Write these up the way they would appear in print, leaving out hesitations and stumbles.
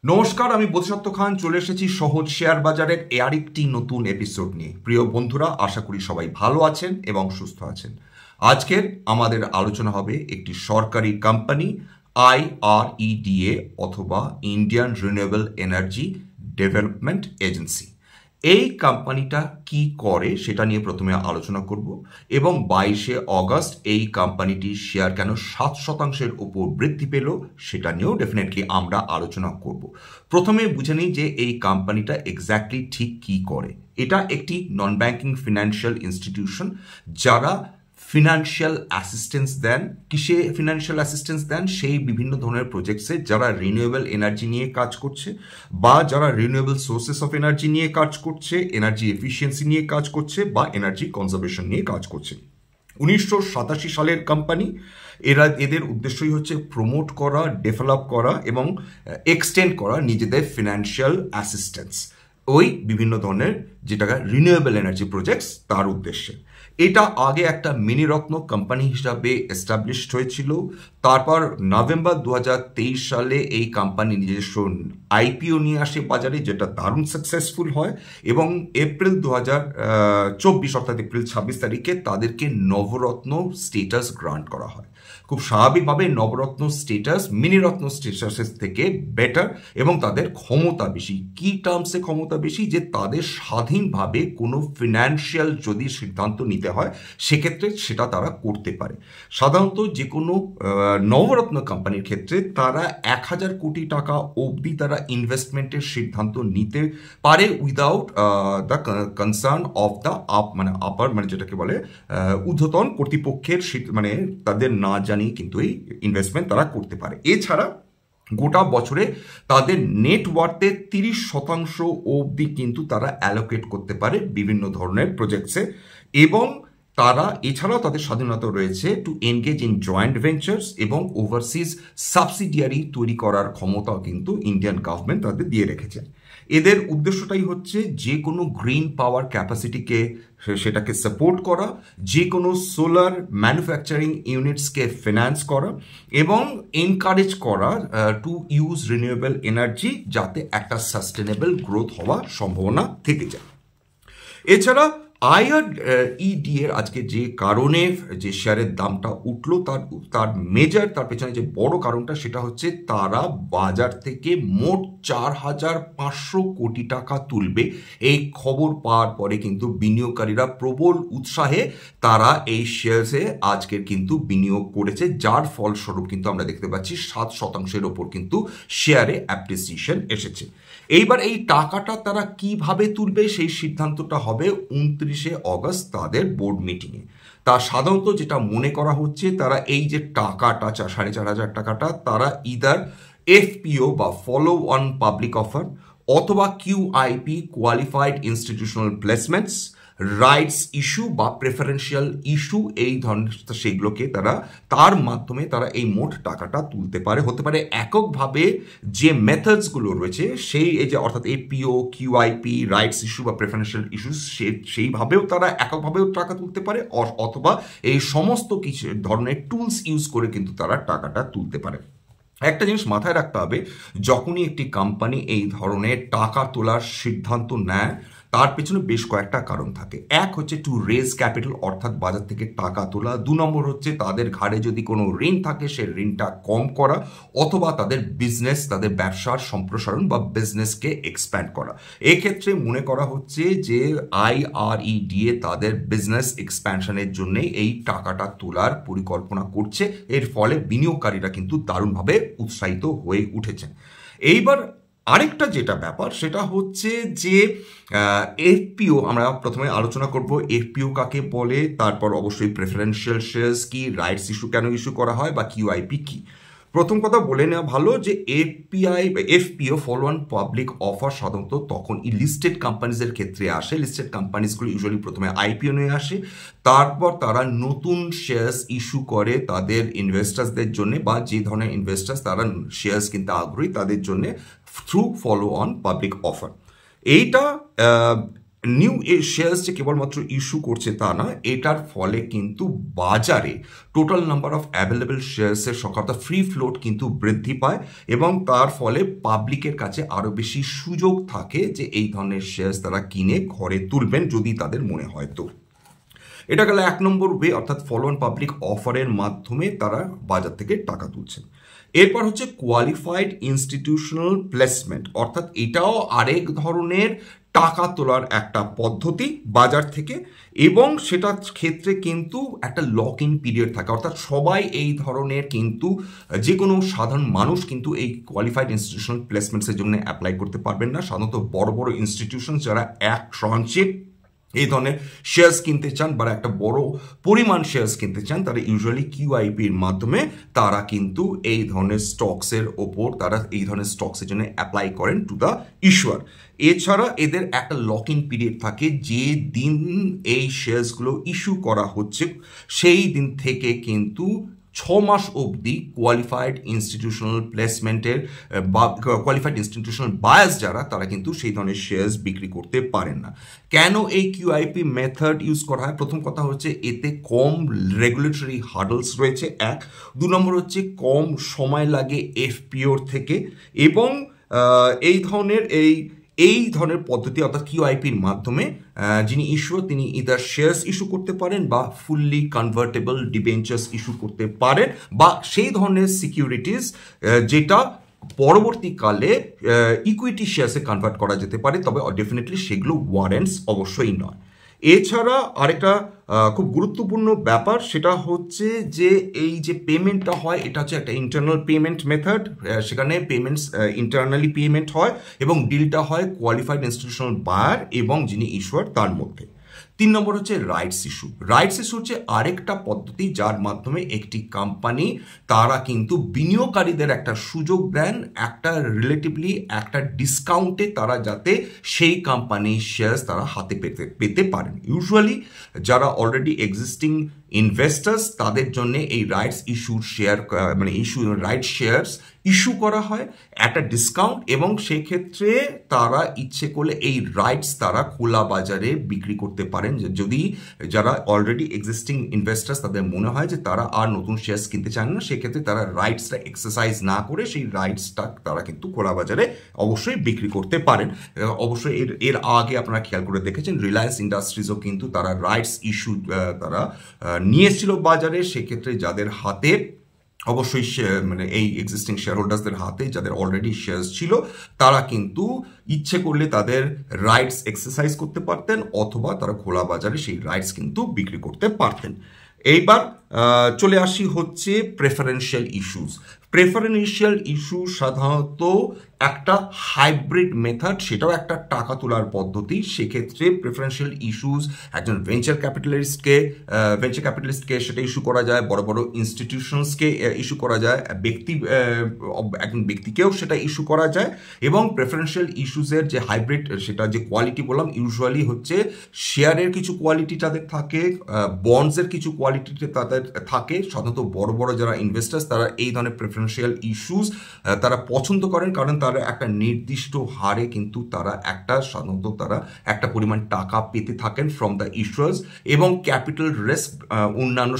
নমস্কার, আমি বোধিসত্ত্ব খান চলে এসেছি সহজ শেয়ার বাজারের আরেকটি নতুন এপিসোড নিয়ে। প্রিয় বন্ধুরা, আশা করি সবাই ভালো আছেন এবং সুস্থ আছেন। আজকের আমাদের আলোচনা হবে একটি সরকারি কোম্পানি IREDA অথবা Indian renewable energy development agency. এই কোম্পানিটা কি করে সেটা নিয়ে প্রথমে আলোচনা করব এবং 22শে অগস্ট এই কোম্পানিটির শেয়ার কেন 7% উপর বৃদ্ধি পেল সেটা নিয়েও ডেফিনেটলি আমরা আলোচনা করব। প্রথমে বুঝে নিই যে এই কোম্পানিটা এক্স্যাক্টলি ঠিক কি করে। এটা একটি নন ব্যাংকিং ফিনান্সিয়াল ইনস্টিটিউশন যারা ফিনান্সিয়াল অ্যাসিস্ট্যান্স দেন। কিসে ফিনান্সিয়াল অ্যাসিস্ট্যান্স দেন? সেই বিভিন্ন ধরনের প্রজেক্টসে যারা রিনিউয়েবল এনার্জি নিয়ে কাজ করছে বা যারা রিনিউয়েবল সোর্সেস অফ এনার্জি নিয়ে কাজ করছে, এনার্জি এফিসিয়েন্সি নিয়ে কাজ করছে বা এনার্জি কনজারভেশন নিয়ে কাজ করছে। 1987 সালের কোম্পানি। এদের উদ্দেশ্যই হচ্ছে প্রমোট করা, ডেভেলপ করা এবং এক্সটেন্ড করা নিজেদের ফিনান্সিয়াল অ্যাসিস্ট্যান্স ওই বিভিন্ন ধরনের যেটা রিনিউয়েবল এনার্জি প্রজেক্টস তার উদ্দেশ্যে। এটা আগে একটা মিনিরত্ন কোম্পানি হিসাবে এস্টাবলিশড হয়েছিল। তারপর নভেম্বর 2023 সালে এই কোম্পানি নিজস্ব IPO নিয়ে আসে বাজারে, যেটা দারুণ সাকসেসফুল হয় এবং এপ্রিল 2024 অর্থাৎ এপ্রিল 26 তারিখে তাদেরকে নবরত্ন স্টেটাস গ্রান্ট করা হয়। খুব স্বাভাবিকভাবে নবরত্ন স্টেটাস মিনিরত্ন স্টেটাসের থেকে বেটার এবং তাদের ক্ষমতা বেশি। কি টার্মসে ক্ষমতা বেশি? যে তাদের স্বাধীনভাবে কোনো ফিনান্সিয়াল যদি সিদ্ধান্ত নিতে হয় সেক্ষেত্রে সেটা তারা করতে পারে। সাধারণত যে কোনো নবরত্ন কোম্পানির ক্ষেত্রে তারা 1000 কোটি টাকা অবধি তারা ইনভেস্টমেন্টের সিদ্ধান্ত নিতে পারে without the concern of the upper যেটাকে বলে ঊর্ধ্বতন কর্তৃপক্ষের তাদের না জানিয়ে কিন্তু এই ইনভেস্টমেন্ট তারা করতে পারে। এছাড়া গোটা বছরে তাদের নেটওয়ার্থের 30% অবধি কিন্তু তারা অ্যালোকেট করতে পারে বিভিন্ন ধরনের প্রজেক্টসে এবং তারা এছাড়াও তাদের স্বাধীনতা রয়েছে two engage in joint ventures এবং ওভারসিজ সাবসিডিয়ারি তৈরি করার ক্ষমতাও কিন্তু ইন্ডিয়ান গভর্নমেন্ট তাদের দিয়ে রেখেছে। এদের উদ্দেশ্যটাই হচ্ছে যে কোনো গ্রিন পাওয়ার ক্যাপাসিটিকে সেটাকে সাপোর্ট করা, যে কোনো সোলার ম্যানুফ্যাকচারিং ইউনিটসকে ফিনান্স করা এবং এনকারেজ করা টু ইউজ রিনিউয়েবল এনার্জি, যাতে একটা সাস্টেনেবল গ্রোথ হওয়ার সম্ভাবনা থেকে যায়। এছাড়া IREDA এর আজকে যে কারণে যে শেয়ারের দামটা উঠলো তার পেছনে যে বড় কারণটা সেটা হচ্ছে তারা বাজার থেকে মোট 4500 কোটি টাকা তুলবে। এই খবর পাওয়ার পরে কিন্তু বিনিয়োগকারীরা প্রবল উৎসাহে তারা এই শেয়ারসে আজকের কিন্তু বিনিয়োগ করেছে, যার ফলস্বরূপ কিন্তু আমরা দেখতে পাচ্ছি 7%-এর ওপর কিন্তু শেয়ারে অ্যাপ্রিসিয়েশন এসেছে। এইবার এই টাকাটা তারা কিভাবে তুলবে সেই সিদ্ধান্তটা হবে 29শে অগস্ট তাদের বোর্ড মিটিংয়ে। তা সাধারণত যেটা মনে করা হচ্ছে তারা এই যে টাকাটা 4500 টাকাটা তারা ইদার FPO বা ফলো অন পাবলিক অফার অথবা QIP qualified institutional placements, rights issue বা প্রেফারেন্সিয়াল ইস্যু, এই ধরনের সেগুলোকে তার মাধ্যমে তারা এই মোট টাকাটা তুলতে পারে। হতে পারে এককভাবে যে মেথডসগুলো রয়েছে এই যে অর্থাৎ FPO, QIP, রাইটস ইস্যু বা প্রেফারেন্সিয়াল ইস্যু সেইভাবেও তারা এককভাবেও টাকা তুলতে পারে অথবা এই সমস্ত কিছু ধরনের টুলস ইউজ করে কিন্তু তারা টাকাটা তুলতে পারে। একটা জিনিস মাথায় রাখতে হবে, যখনই একটি কোম্পানি এই ধরনের টাকা তোলার সিদ্ধান্ত নেয় তার পেছনে বেশ কয়েকটা কারণ থাকে। এক হচ্ছে টু রেজ ক্যাপিটাল অর্থাৎ বাজার থেকে টাকা তোলা। 2 নম্বর হচ্ছে তাদের ঘাড়ে যদি কোনো ঋণ থাকে সে ঋণটা কম করা অথবা তাদের ব্যবসার সম্প্রসারণ বা বিজনেসকে এক্সপ্যান্ড করা। এক্ষেত্রে মনে করা হচ্ছে যে IREDA তাদের বিজনেস এক্সপ্যানশনের জন্য এই টাকাটা তোলার পরিকল্পনা করছে। এর ফলে বিনিয়োগকারীরা কিন্তু দারুণভাবে উৎসাহিত হয়ে উঠেছেন। এইবার আরেকটা যেটা ব্যাপার সেটা হচ্ছে যে FPO আমরা প্রথমে আলোচনা করব FPO কাকে বলে, তারপর অবশ্যই প্রেফারেন্সিয়াল শেয়ারস কি, রাইটস ইস্যু কেন ইস্যু করা হয় বা QIP কি। প্রথম কথা বলে নেওয়া ভালো যে FPO follow on public offer সাধারণত তখন লিস্টেড কোম্পানিজের ক্ষেত্রে আসে। লিস্টেড কোম্পানিজগুলো ইউজুয়ালি প্রথমে IPO নিয়ে আসে, তারপর তারা নতুন শেয়ার্স ইস্যু করে তাদের ইনভেস্টার্সদের জন্য বা যে ধরনের ইনভেস্টার্স তারা শেয়ার্স কিনতে আগ্রহী তাদের জন্য through follow on public offer. এইটা নিউ শেয়ার্স যে কেবলমাত্র ইস্যু করছে তা না, এটার ফলে কিন্তু বাজারে টোটাল নাম্বার অফ অ্যাভেলেবল শেয়ার্সের সংখ্যা অর্থাৎ ফ্রি ফ্লোট কিন্তু বৃদ্ধি পায় এবং তার ফলে পাবলিকের কাছে আরও বেশি সুযোগ থাকে যে এই ধরনের শেয়ার্স তারা কিনে ঘরে তুলবেন যদি তাদের মনে হয়। তো এটা গেল 1 নম্বর ওয়ে, অর্থাৎ ফলো অন পাবলিক অফারের মাধ্যমে তারা বাজার থেকে টাকা তুলছেন। এরপর হচ্ছে কোয়ালিফাইড ইনস্টিটিউশনাল প্লেসমেন্ট, অর্থাৎ এটাও আরেক ধরনের টাকা তোলার একটা পদ্ধতি বাজার থেকে, এবং সেটার ক্ষেত্রে কিন্তু একটা লক ইন পিরিয়ড থাকে, অর্থাৎ সবাই এই ধরনের কিন্তু যে কোনো সাধারণ মানুষ কিন্তু এই কোয়ালিফাইড ইনস্টিটিউশনাল প্লেসমেন্টসের জন্য অ্যাপ্লাই করতে পারবেন না। সাধারণত বড় বড় ইনস্টিটিউশন যারা এক ট্রাঞ্চে এই ধরনের শেয়ার্স কিনতে চান বা একটা বড় পরিমাণ শেয়ার্স কিনতে চান, তারা ইউজুয়ালি কিউআইপির মাধ্যমে তারা কিন্তু এই ধরনের স্টকসের ওপর তারা এই ধরনের স্টকসের জন্য অ্যাপ্লাই করেন টু দ্য ইস্যুয়ার। এছাড়া এদের একটা লক ইন পিরিয়ড থাকে, যে দিন এই শেয়ার্সগুলো ইস্যু করা হচ্ছে সেই দিন থেকে কিন্তু 6 মাস অবধি কোয়ালিফাইড ইনস্টিটিউশনাল প্লেসমেন্টের বা কোয়ালিফাইড ইনস্টিটিউশনাল বায়ার্স যারা তারা কিন্তু সেই ধরনের শেয়ার্স বিক্রি করতে পারেন না। কেন এই কিউআইপি মেথড ইউজ করা হয়? প্রথম কথা হচ্ছে এতে কম রেগুলেটরি হার্ডলস রয়েছে, 1। 2 নম্বর হচ্ছে কম সময় লাগে এফপিওর থেকে, এবং এই ধরনের পদ্ধতি অর্থাৎ কিউআইপির মাধ্যমে যিনি ইস্যুয়ার তিনি ইদার শেয়ার্স ইস্যু করতে পারেন বা ফুললি কনভার্টেবল ডিবেঞ্চার্স ইস্যু করতে পারেন, বা সেই ধরনের সিকিউরিটিজ যেটা পরবর্তীকালে ইকুইটি শেয়ার্সে কনভার্ট করা যেতে পারে, তবে ডেফিনেটলি সেগুলো ওয়ারেন্টস অবশ্যই নয়। এছাড়া আরেকটা খুব গুরুত্বপূর্ণ ব্যাপার সেটা হচ্ছে যে এই যে পেমেন্টটা হয় এটা হচ্ছে একটা ইন্টারনাল পেমেন্ট মেথড, সেখানে পেমেন্টস ইন্টারনালি পেমেন্ট হয় এবং ডিলটা হয় কোয়ালিফাইড ইনস্টিটিউশনাল বায়ার এবং যিনি ইস্যুয়ার তার মধ্যে। 3 নম্বর হচ্ছে রাইটস ইস্যু। রাইটস ইস্যু হচ্ছে আরেকটা পদ্ধতি যার মাধ্যমে একটি কোম্পানি তারা কিন্তু বিনিয়োগকারীদের একটা সুযোগ দেন একটা রিলেটিভলি একটা ডিসকাউন্টে তারা যাতে সেই কোম্পানির শেয়ার্স তারা হাতে পেতে পারেন। ইউজুয়ালি যারা অলরেডি এক্সিস্টিং ইনভেস্টার্স তাদের জন্য এই রাইটস ইস্যুর শেয়ার রাইট শেয়ার্স ইস্যু করা হয় একটা ডিসকাউন্ট, এবং সেক্ষেত্রে তারা ইচ্ছে করলে এই রাইটস তারা খোলা বাজারে বিক্রি করতে পারেন। যদি যারা অলরেডি এক্সিস্টিং ইনভেস্টার্স তাদের মনে হয় যে তারা আর নতুন শেয়ার্স কিনতে চান না, সেক্ষেত্রে তারা রাইটসটা এক্সারসাইজ না করে সেই রাইটসটা তারা কিন্তু খোলা বাজারে অবশ্যই বিক্রি করতে পারেন। অবশ্যই এর আগে আপনারা খেয়াল করে দেখেছেন রিলায়েন্স ইন্ডাস্ট্রিজও কিন্তু তারা রাইটস ইস্যু তারা নিয়েছিল বাজারে, সেক্ষেত্রে যাদের হাতে অবশ্যই এই এক্সিস্টিং শেয়ার হোল্ডার্সদের হাতে যাদের অলরেডি শেয়ার্স ছিল তারা কিন্তু ইচ্ছে করলে তাদের রাইটস এক্সারসাইজ করতে পারতেন, অথবা তারা খোলা বাজারে সেই রাইটস কিন্তু বিক্রি করতে পারতেন। এইবার চলে আসি হচ্ছে প্রেফারেন্সিয়াল ইস্যুস। প্রেফারেন্সিয়াল ইস্যু সাধারণত একটা হাইব্রিড মেথড, সেটাও একটা টাকা তোলার পদ্ধতি। সেক্ষেত্রে প্রেফারেন্সিয়াল ইস্যুস একজন ভেঞ্চার ক্যাপিটালিস্টকে সেটা ইস্যু করা যায়, বড় বড় ইনস্টিটিউশনসকে ইস্যু করা যায়, একজন ব্যক্তিকেও সেটা ইস্যু করা যায়। এবং প্রেফারেন্সিয়াল ইস্যুসের যে হাইব্রিড সেটা যে কোয়ালিটি বললাম, ইউজুয়ালি হচ্ছে শেয়ারের কিছু কোয়ালিটি তাদের থাকে, বন্ডসের কিছু কোয়ালিটি তাদের থাকে। সাধারণত বড় বড় যারা ইনভেস্টার্স তারা এই ধরনের প্রেফারেন্সিয়াল ইস্যুস তারা পছন্দ করেন, কারণ তারা একটা নির্দিষ্ট হারে কিন্তু তারা সাধারণত তারা একটা পরিমাণ টাকা পেতে থাকেন ফ্রম দ্য ইস্যুয়ার্স, এবং ক্যাপিটাল রিস্ক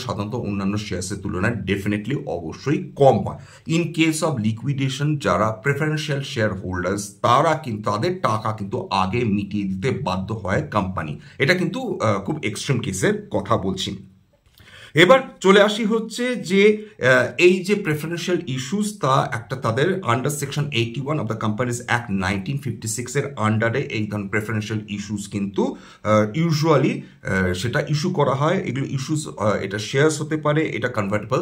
সাধারণত অন্যান্য শেয়ার্সের তুলনায় ডেফিনেটলি অবশ্যই কম হয়। ইন কেস অফ লিকুইডেশন যারা প্রেফারেন্সিয়াল শেয়ার হোল্ডার্স তারা কিন্তু তাদের টাকা কিন্তু আগে মিটিয়ে দিতে বাধ্য হয় কোম্পানি। এটা কিন্তু খুব এক্সট্রিম কেসের কথা বলছি। এবার চলে আসি হচ্ছে যে এই যে প্রেফারেন্সিয়াল ইস্যুস তা একটা তাদের under section 81 of the companies act 1956 এর আন্ডারে এই ধরনের প্রেফারেন্সিয়াল ইস্যুস কিন্তু ইউজুয়ালি সেটা ইস্যু করা হয়। এগুলো ইস্যুস এটা শেয়ার্স হতে পারে, এটা কনভার্টেবল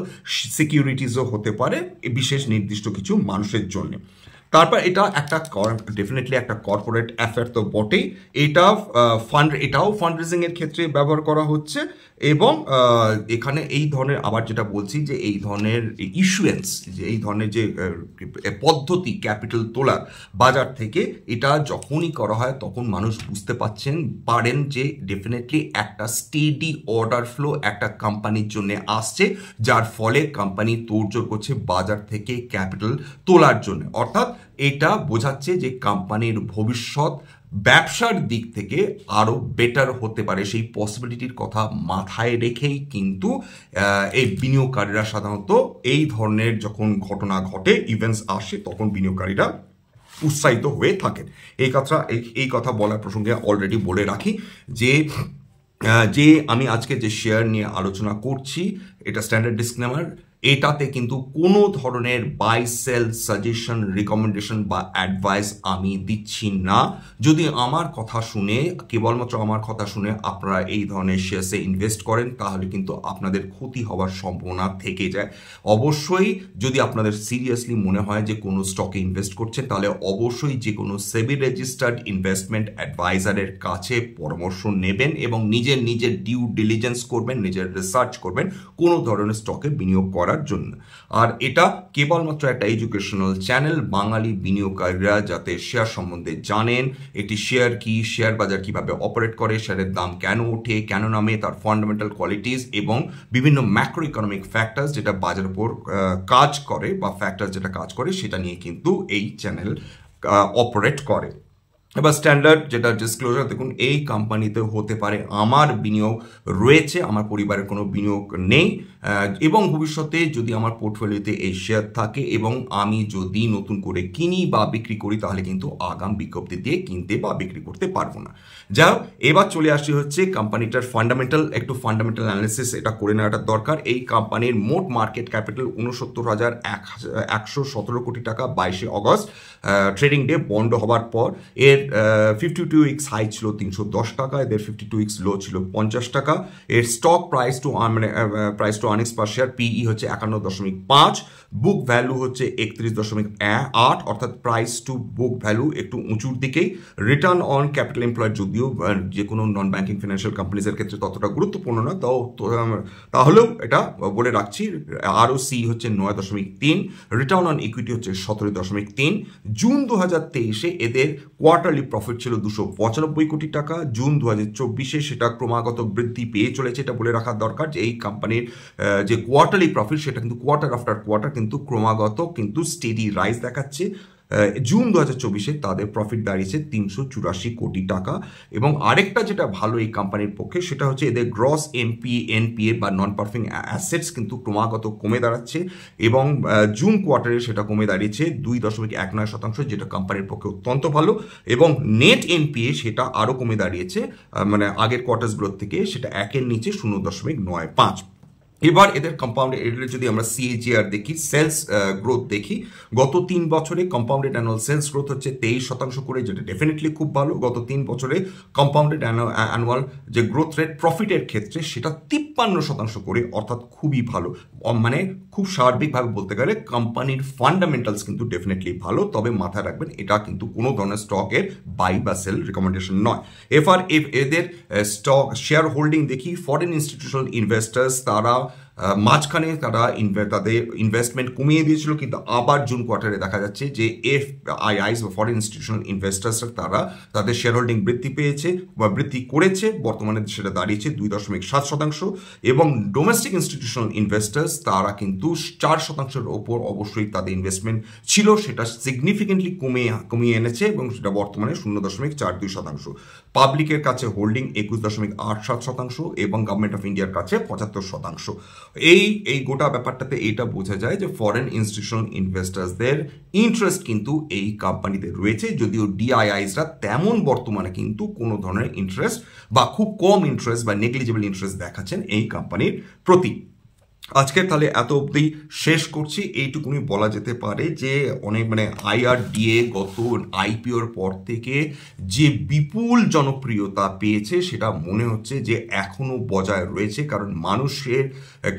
সিকিউরিটিজও হতে পারে বিশেষ নির্দিষ্ট কিছু মানুষের জন্য। তারপর এটা একটা ডেফিনেটলি একটা কর্পোরেট অ্যাফেয়ার তো বটেই, এটাও ফান্ড রেজিং এর ক্ষেত্রে ব্যবহার করা হচ্ছে। এবং এখানে এই ধরনের আবার যেটা বলছি যে এই ধরনের ইস্যুয়েন্স যে এই ধরনের যে পদ্ধতি ক্যাপিটাল তোলার বাজার থেকে, এটা যখনই করা হয় তখন মানুষ বুঝতে পারেন যে ডেফিনেটলি একটা স্টেডি অর্ডার ফ্লো একটা কোম্পানির জন্য আসছে, যার ফলে কোম্পানি তোড়জোড় করছে বাজার থেকে ক্যাপিটাল তোলার জন্য। অর্থাৎ এটা বোঝাচ্ছে যে কোম্পানির ভবিষ্যৎ ব্যবসার দিক থেকে আরও বেটার হতে পারে সেই পসিবিলিটির কথা মাথায় রেখেই কিন্তু এই বিনিয়োগকারীরা সাধারণত এই ধরনের যখন ঘটনা ঘটে ইভেন্টস আসে তখন বিনিয়োগকারীরা উৎসাহিত হয়ে থাকেন। এই কথা বলার প্রসঙ্গে অলরেডি বলে রাখি যে আমি আজকে যে শেয়ার নিয়ে আলোচনা করছি এটা স্ট্যান্ডার্ড ডিসক্লেমার, এটাতে কিন্তু কোনো ধরনের বাই সেল সাজেশন রিকমেন্ডেশন বা অ্যাডভাইস আমি দিচ্ছি না। যদি কেবলমাত্র আমার কথা শুনে আপনারা এই ধরনের শেয়ার্সে ইনভেস্ট করেন তাহলে কিন্তু আপনাদের ক্ষতি হওয়ার সম্ভাবনা থেকে যায়। অবশ্যই যদি আপনাদের সিরিয়াসলি মনে হয় যে কোনো স্টকে ইনভেস্ট করছেন তাহলে অবশ্যই যে কোনো সেবি রেজিস্টার্ড ইনভেস্টমেন্ট অ্যাডভাইজারের কাছে পরামর্শ নেবেন এবং নিজের ডিউ ডিলিজেন্স করবেন, নিজের রিসার্চ করবেন কোনো ধরনের স্টকে বিনিয়োগ করার জন্য। আর এটা কেবলমাত্র একটা এডুকেশনাল চ্যানেল, বাঙালি বিনিয়োগকারীরা যাতে শেয়ার সম্বন্ধে জানেন, একটি শেয়ার কি, শেয়ার বাজার কিভাবে অপারেট করে, শেয়ারের দাম কেন ওঠে কেন নামে, তার ফান্ডামেন্টাল কোয়ালিটিস এবং বিভিন্ন ম্যাক্রো ইকোনমিক ফ্যাক্টরস যেটা বাজারের উপর কাজ করে বা ফ্যাক্টরস যেটা কাজ করে সেটা নিয়ে কিন্তু এই চ্যানেল অপারেট করে। এবার স্ট্যান্ডার্ড যেটা ডিসক্লোজার দেখুন, এই কোম্পানিতে হতে পারে আমার বিনিয়োগ রয়েছে, আমার পরিবারের কোনো বিনিয়োগ নেই এবং ভবিষ্যতে যদি আমার পোর্টফোলিওতে এই শেয়ার থাকে এবং আমি যদি নতুন করে কিনি বা বিক্রি করি তাহলে কিন্তু আগাম বিজ্ঞপ্তি দিয়ে কিনতে বা বিক্রি করতে পারবো না। যাই হোক, এবার চলে আসি হচ্ছে কোম্পানিটার ফান্ডামেন্টাল অ্যানালিসিস এটা করে নেওয়াটা দরকার। এই কোম্পানির মোট মার্কেট ক্যাপিটাল 69,117 কোটি টাকা 22 অগস্ট ট্রেডিং ডে বন্ধ হবার পর। এর 52 উইকস হাই ছিল 310 টাকা, এদের 52 উইকস লো ছিল 50 টাকা। এর stock price to earnings per share PE হচ্ছে 51.5, বুক ভ্যালু হচ্ছে 31.8, অর্থাৎ প্রাইস টু বুক ভ্যালু একটু উঁচুর দিকেই। রিটার্ন অন ক্যাপিটাল এমপ্লয়েড যদিও যে কোনো নন ব্যাংকিং ফিনান্সিয়াল কোম্পানিজের ক্ষেত্রে ততটা গুরুত্বপূর্ণ না, তাহলেও এটা বলে রাখছি। আরওসি হচ্ছে 9.3, রিটার্ন অন ইকুইটি হচ্ছে 17.3। জুন 2023-এ এদের কোয়ার্টারলি প্রফিট ছিল 295 কোটি টাকা। জুন 2024-এ সেটা ক্রমাগত বৃদ্ধি পেয়ে চলেছে। এটা বলে রাখা দরকার যে এই কোম্পানির যে কোয়ার্টারলি প্রফিট সেটা কিন্তু কোয়ার্টার আফটার কোয়ার্টার কিন্তু ক্রমাগত কিন্তু স্টেডি রাইজ দেখাচ্ছে। জুন 2024-এ তাদের প্রফিট দাঁড়িয়েছে 384 কোটি টাকা। এবং আরেকটা যেটা ভালো এই কোম্পানির পক্ষে সেটা হচ্ছে এদের গ্রস এনপিএ বা নন পারফর্মিং অ্যাসেটস কিন্তু ক্রমাগত কমে দাঁড়াচ্ছে এবং জুন কোয়ার্টারে সেটা কমে দাঁড়িয়েছে 2.19%, যেটা কোম্পানির পক্ষে অত্যন্ত ভালো। এবং নেট এনপিএ সেটা আরও কমে দাঁড়িয়েছে, মানে আগের কোয়ার্টার্সগুলোর থেকে সেটা 1-এর নিচে 0.95। এবার এদের কম্পাউন্ডেড যদি আমরা সিএজিআর দেখি, সেলস গ্রোথ দেখি, গত 3 বছরে কম্পাউন্ডেড অ্যানুয়াল সেলস গ্রোথ হচ্ছে 23% করে, যেটা ডেফিনেটলি খুব ভালো। গত 3 বছরে কম্পাউন্ডেড অ্যানুয়াল যে গ্রোথ রেট প্রফিটের ক্ষেত্রে সেটা 53% করে, অর্থাৎ খুবই ভালো। মানে খুব সার্বিকভাবে বলতে গেলে কোম্পানির ফান্ডামেন্টালস কিন্তু ডেফিনেটলি ভালো, তবে মাথায় রাখবেন এটা কিন্তু কোনো ধরনের স্টকের বাই বা সেল রিকমেন্ডেশন নয়। এদের স্টক শেয়ার হোল্ডিং দেখি, ফরেন ইনস্টিটিউশনাল ইনভেস্টার্স তারা মাঝখানে তাদের ইনভেস্টমেন্ট কমিয়ে দিয়েছিল, কিন্তু আবার জুন কোয়ার্টারে দেখা যাচ্ছে যে এফআইআইস বা ফরেন ইনস্টিটিউশনাল ইনভেস্টার্সরা তারা তাদের শেয়ার হোল্ডিং বৃদ্ধি করেছে। বর্তমানে সেটা দাঁড়িয়েছে 2.7%। এবং ডোমেস্টিক ইনস্টিটিউশনাল ইনভেস্টার্স তারা কিন্তু 4%-এর ওপর অবশ্যই তাদের ইনভেস্টমেন্ট ছিল, সেটা সিগনিফিকেন্টলি কমিয়ে এনেছে এবং সেটা বর্তমানে 0.42%। পাবলিকের কাছে হোল্ডিং 21.87% এবং গভর্নমেন্ট অফ ইন্ডিয়ার কাছে 75%। এই গোটা ব্যাপারটাতে এটা বোঝা যায় যে ফরেন ইনস্টিটিউশনাল ইনভেস্টার্সদের ইন্টারেস্ট কিন্তু এই কোম্পানিতে রয়েছে, যদিও ডিআইআইসরা তেমন বর্তমানে কিন্তু কোনো ধরনের ইন্টারেস্ট বা খুব কম ইন্টারেস্ট বা নেগলিজেবল ইন্টারেস্ট দেখাচ্ছেন এই কোম্পানির প্রতি। আজকে তাহলে এত অবধি শেষ করছি। এইটুকুনি বলা যেতে পারে যে অনেক আইআরডিএ গত আইপিওর পর থেকে যে বিপুল জনপ্রিয়তা পেয়েছে সেটা মনে হচ্ছে যে এখনো বজায় রয়েছে, কারণ মানুষের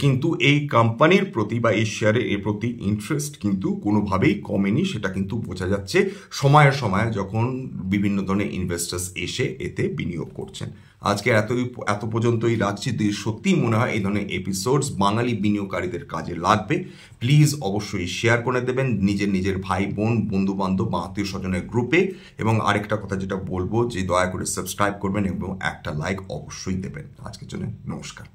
কিন্তু এই কোম্পানির প্রতি বা এই শেয়ারের এর প্রতি ইন্টারেস্ট কিন্তু কোনোভাবেই কমেনি, সেটা কিন্তু বোঝা যাচ্ছে সময়ে যখন বিভিন্ন ধরনের ইনভেস্টার্স এসে এতে বিনিয়োগ করছেন। আজকে এত পর্যন্তই রাখছি। যদি সত্যিই মনে হয় এই ধরনের এপিসোডস বাঙালি বিনিয়োগকারীদের কাজে লাগবে, প্লিজ অবশ্যই শেয়ার করে দেবেন নিজের ভাই বোন, বন্ধু বান্ধব বা আত্মীয় স্বজনের গ্রুপে। এবং আরেকটা কথা যেটা বলবো যে দয়া করে সাবস্ক্রাইব করবেন এবং একটা লাইক অবশ্যই দেবেন। আজকের জন্য নমস্কার।